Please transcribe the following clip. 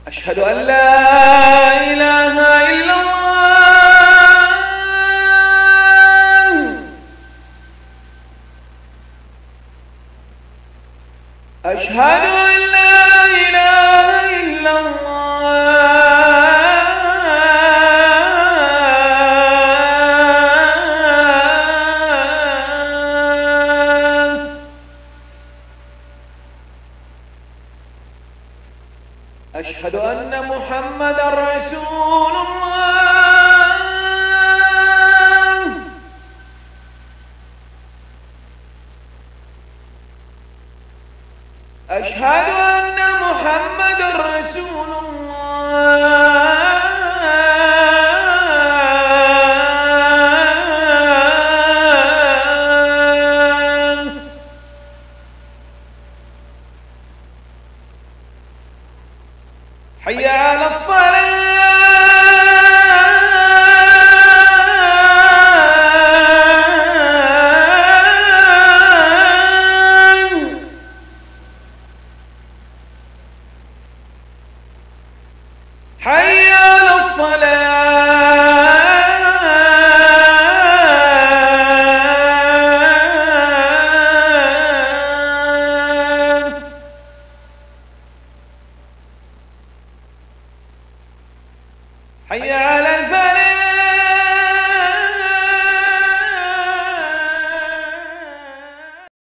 أشهد أن لا إله إلا الله. أشهد أن لا إله إلا الله. أشهد أن محمدًا رسول الله. أشهد أن محمدًا رسول الله. حي على الصلاة. حي على الصلاة. حي على الفلاح.